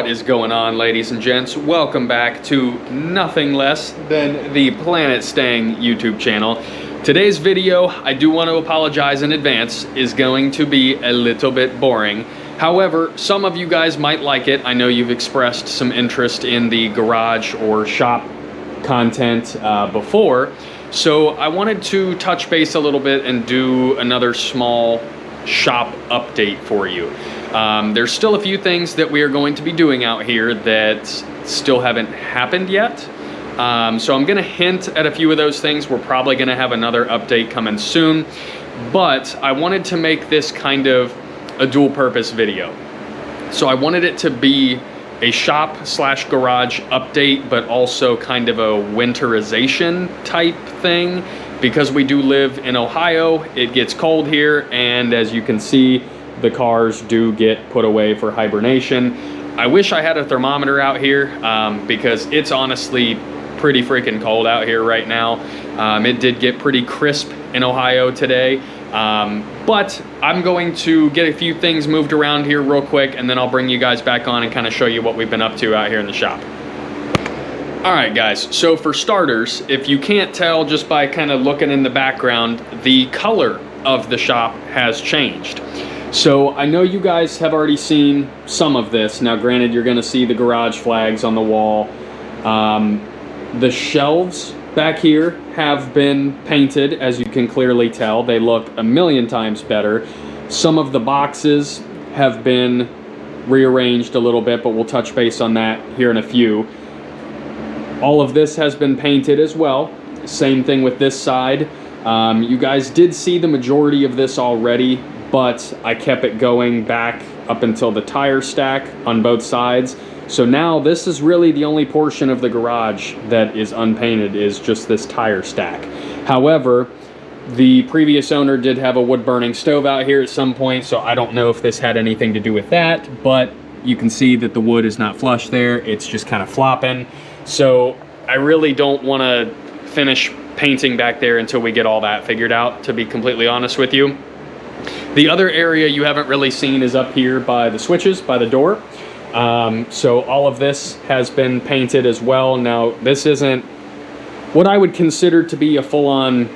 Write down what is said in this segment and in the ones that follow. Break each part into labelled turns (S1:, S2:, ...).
S1: What is going on, ladies and gents? Welcome back to nothing less than the Planet Stang YouTube channel. Today's video, I do want to apologize in advance, is going to be a little bit boring. However, some of you guys might like it. I know you've expressed some interest in the garage or shop content before. So I wanted to touch base a little bit and do another small shop update for you. There's still a few things that we are going to be doing out here that still haven't happened yet. So I'm gonna hint at a few of those things. We're probably gonna have another update coming soon, but I wanted to make this kind of a dual purpose video. So I wanted it to be a shop slash garage update, but also kind of a winterization type thing. Because we do live in Ohio, it gets cold here, and as you can see, the cars do get put away for hibernation. I wish I had a thermometer out here because it's honestly pretty freaking cold out here right now. It did get pretty crisp in Ohio today, but I'm going to get a few things moved around here real quick, and then I'll bring you guys back on and kind of show you what we've been up to out here in the shop. All right, guys, so for starters, if you can't tell just by kind of looking in the background, the color of the shop has changed. So I know you guys have already seen some of this. Now, granted, you're gonna see the garage flags on the wall. The shelves back here have been painted, as you can clearly tell. They look a million times better. Some of the boxes have been rearranged a little bit, but we'll touch base on that here in a few. All of this has been painted as well. Same thing with this side. You guys did see the majority of this already, but I kept it going back up until the tire stack on both sides. So now this is really the only portion of the garage that is unpainted, is just this tire stack. However, the previous owner did have a wood burning stove out here at some point, so I don't know if this had anything to do with that, but you can see that the wood is not flush there. It's just kind of flopping. So I really don't want to finish painting back there until we get all that figured out, to be completely honest with you. The other area you haven't really seen is up here by the switches, by the door. So all of this has been painted as well. Now, this isn't what I would consider to be a full-on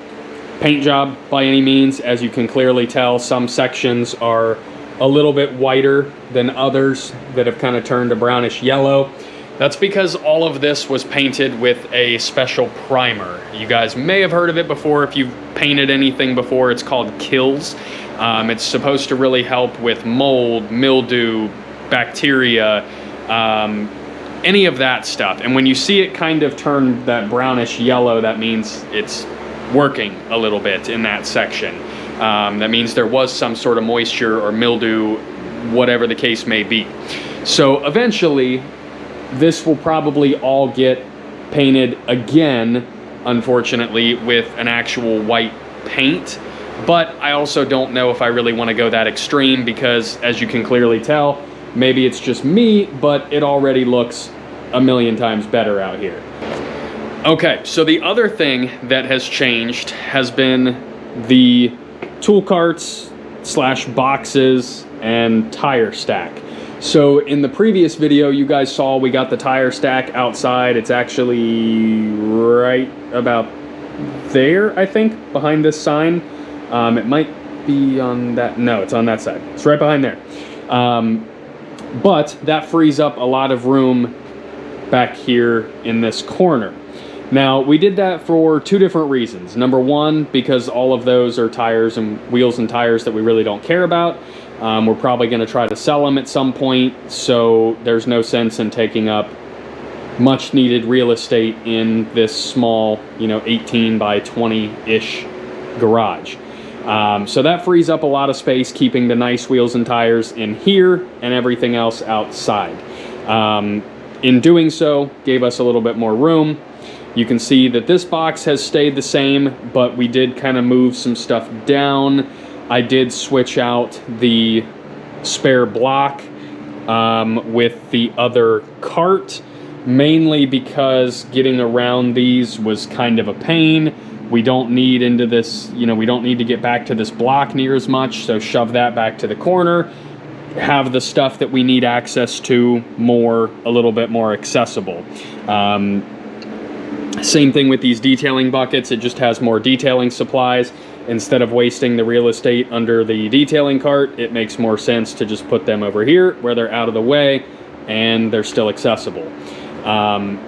S1: paint job by any means. As you can clearly tell, some sections are a little bit whiter than others that have kind of turned a brownish yellow. That's because all of this was painted with a special primer. You guys may have heard of it before. If you've painted anything before, it's called Kills. It's supposed to really help with mold, mildew, bacteria, any of that stuff. And when you see it kind of turn that brownish yellow, that means it's working a little bit in that section. That means there was some sort of moisture or mildew, whatever the case may be. So eventually, this will probably all get painted again, unfortunately, with an actual white paint. But I also don't know if I really want to go that extreme because, as you can clearly tell, maybe it's just me, but it already looks a million times better out here. Okay, so the other thing that has changed has been the tool carts slash boxes and tire stack. So in the previous video, you guys saw we got the tire stack outside. It's actually right about there, I think, behind this sign. It might be on that, no, it's on that side. It's right behind there. But that frees up a lot of room back here in this corner. Now, we did that for two different reasons. Number one, because all of those are tires and wheels and tires that we really don't care about. We're probably going to try to sell them at some point, so there's no sense in taking up much needed real estate in this small, 18 by 20-ish garage. So that frees up a lot of space, keeping the nice wheels and tires in here and everything else outside. In doing so, gave us a little bit more room. You can see that this box has stayed the same, but we did kind of move some stuff down. I did switch out the spare block with the other cart, mainly because getting around these was kind of a pain. We don't need into this, we don't need to get back to this block near as much, so shove that back to the corner. have the stuff that we need access to a little bit more accessible. Same thing with these detailing buckets. It just has more detailing supplies. Instead of wasting the real estate under the detailing cart, it makes more sense to just put them over here where they're out of the way and they're still accessible.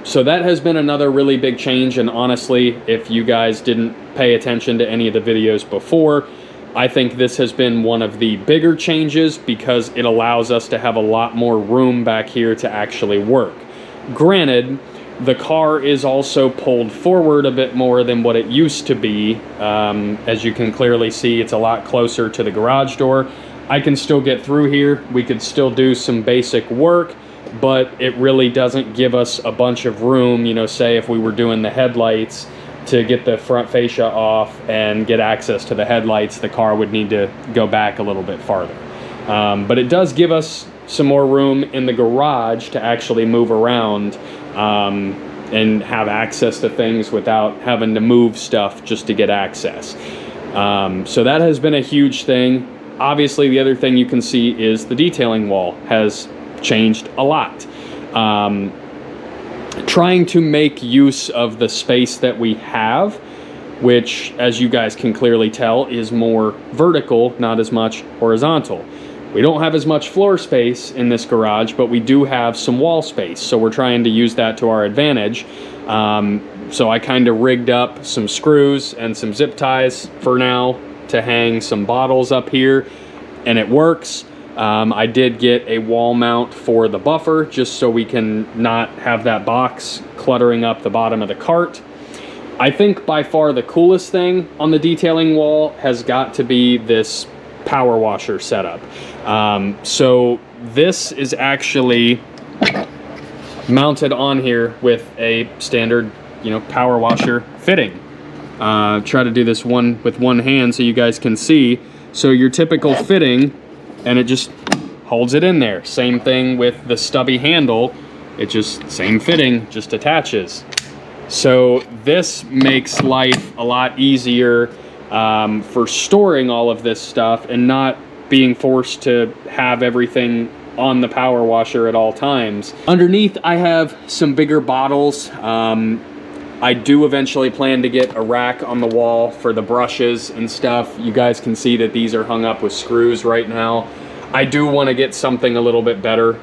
S1: So that has been another really big change, and honestly, if you guys didn't pay attention to any of the videos before, I think this has been one of the bigger changes because it allows us to have a lot more room back here to actually work. Granted, the car is also pulled forward a bit more than what it used to be. As you can clearly see, it's a lot closer to the garage door. I can still get through here. We could still do some basic work, but it really doesn't give us a bunch of room, you know, say if we were doing the headlights, to get the front fascia off and get access to the headlights, the car would need to go back a little bit farther. But it does give us some more room in the garage to actually move around and have access to things without having to move stuff just to get access. So that has been a huge thing. Obviously, the other thing you can see is the detailing wall has changed a lot. Trying to make use of the space that we have, which, as you guys can clearly tell, is more vertical, not as much horizontal. We don't have as much floor space in this garage, but we do have some wall space, so we're trying to use that to our advantage. So I kind of rigged up some screws and some zip ties for now to hang some bottles up here, and it works. I did get a wall mount for the buffer just so we can not have that box cluttering up the bottom of the cart. I think by far the coolest thing on the detailing wall has got to be this power washer setup. So this is actually mounted on here with a standard, you know, power washer fitting. Try to do this with one hand so you guys can see. So your typical fitting, and it just holds it in there. Same thing with the stubby handle. It just, same fitting, just attaches. So this makes life a lot easier for storing all of this stuff and not being forced to have everything on the power washer at all times. Underneath, I have some bigger bottles. I do eventually plan to get a rack on the wall for the brushes and stuff. You guys can see that these are hung up with screws right now. I do want to get something a little bit better,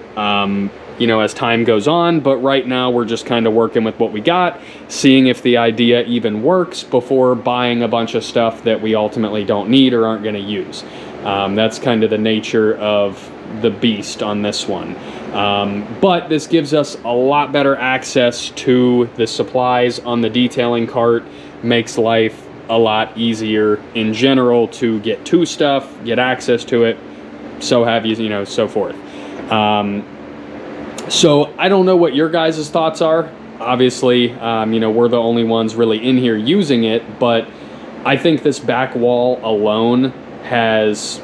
S1: you know, as time goes on, but right now we're just kind of working with what we got, seeing if the idea even works before buying a bunch of stuff that we ultimately don't need or aren't going to use. That's kind of the nature of the beast on this one. But this gives us a lot better access to the supplies on the detailing cart, makes life a lot easier in general to get to stuff, get access to it, so have you, you know, so forth. So I don't know what your guys' thoughts are. Obviously, you know, we're the only ones really in here using it, but I think this back wall alone has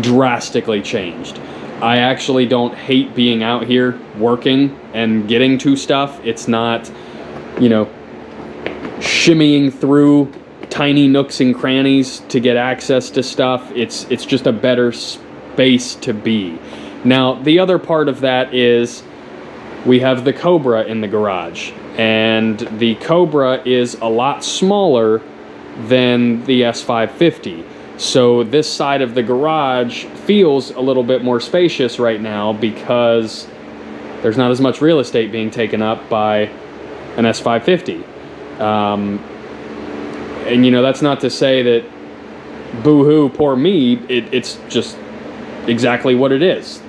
S1: drastically changed. I actually don't hate being out here working and getting to stuff. It's not, you know, shimmying through tiny nooks and crannies to get access to stuff. It's just a better space to be. Now, the other part of that is we have the Cobra in the garage, and the Cobra is a lot smaller than the S550. So this side of the garage feels a little bit more spacious right now because there's not as much real estate being taken up by an S550. And you know, that's not to say that boo-hoo, poor me, it's just exactly what it is.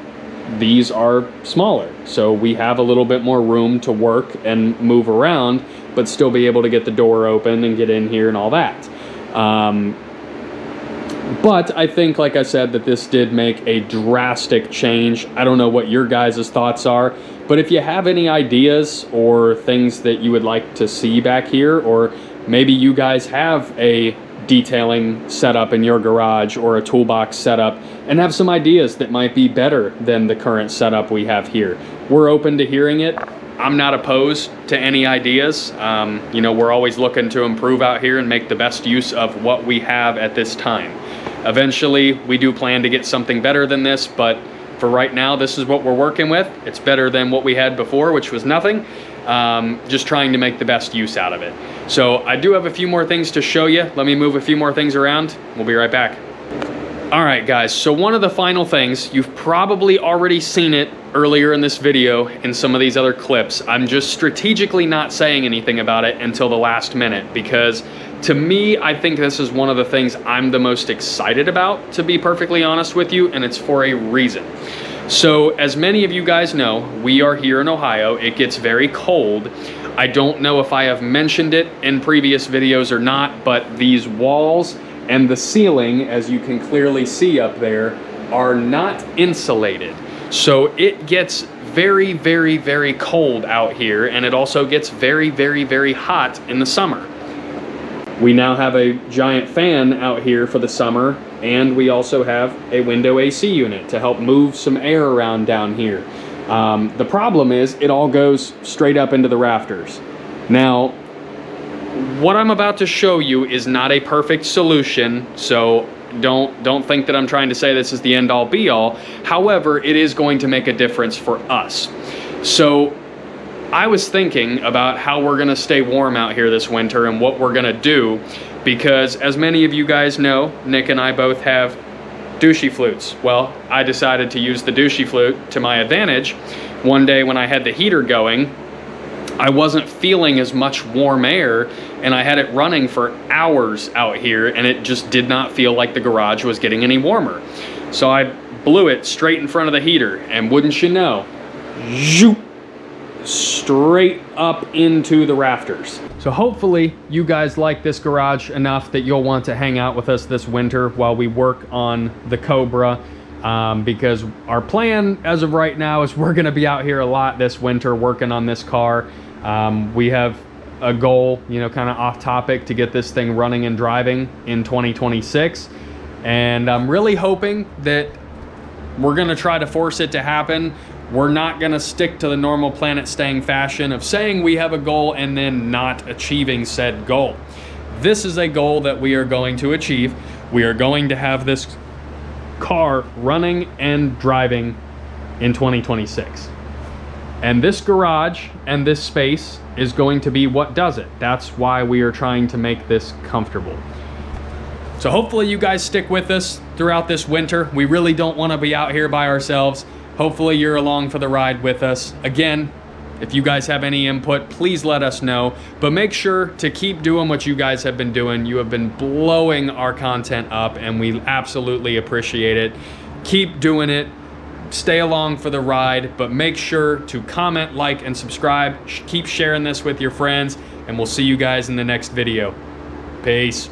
S1: These are smaller, so we have a little bit more room to work and move around, but still be able to get the door open and get in here and all that. But I think, like I said, that this did make a drastic change. I don't know what your guys' thoughts are, but if you have any ideas or things that you would like to see back here, or maybe you guys have a detailing setup in your garage or a toolbox setup and have some ideas that might be better than the current setup we have here, we're open to hearing it. I'm not opposed to any ideas. You know, we're always looking to improve out here and make the best use of what we have at this time. Eventually, we do plan to get something better than this, but for right now, this is what we're working with. It's better than what we had before, which was nothing. Just trying to make the best use out of it. So I do have a few more things to show you. Let me move a few more things around. We'll be right back. All right, guys, so one of the final things, you've probably already seen it earlier in this video in some of these other clips. I'm just strategically not saying anything about it until the last minute, because to me, I think this is one of the things I'm the most excited about, to be perfectly honest with you, and it's for a reason. So as many of you guys know, we are here in Ohio. It gets very cold. I don't know if I have mentioned it in previous videos or not, but these walls and the ceiling, as you can clearly see up there, are not insulated. So it gets very, very, very cold out here, and it also gets very, very, very hot in the summer. We now have a giant fan out here for the summer, and we also have a window AC unit to help move some air around down here. The problem is it all goes straight up into the rafters. Now, what I'm about to show you is not a perfect solution, so don't think that I'm trying to say this is the end all be all. However, it is going to make a difference for us. So I was thinking about how we're gonna stay warm out here this winter and what we're gonna do, because as many of you guys know, Nick and I both have douchey flutes. Well, I decided to use the douchey flute to my advantage. One day when I had the heater going, I wasn't feeling as much warm air, and I had it running for hours out here, and it just did not feel like the garage was getting any warmer. So I blew it straight in front of the heater, and wouldn't you know, zoop, straight up into the rafters. So hopefully you guys like this garage enough that you'll want to hang out with us this winter while we work on the Cobra, because our plan as of right now is we're gonna be out here a lot this winter working on this car. We have a goal, you know, kind of off topic, to get this thing running and driving in 2026. And I'm really hoping that we're gonna try to force it to happen. We're not gonna stick to the normal Planet Stang fashion of saying we have a goal and then not achieving said goal. This is a goal that we are going to achieve. We are going to have this car running and driving in 2026. And this garage and this space is going to be what does it. That's why we are trying to make this comfortable. So hopefully you guys stick with us throughout this winter. We really don't want to be out here by ourselves. Hopefully you're along for the ride with us. Again, if you guys have any input, please let us know. But make sure to keep doing what you guys have been doing. You have been blowing our content up, and we absolutely appreciate it. Keep doing it. Stay along for the ride, but make sure to comment, like, and subscribe. Keep sharing this with your friends, and we'll see you guys in the next video. Peace.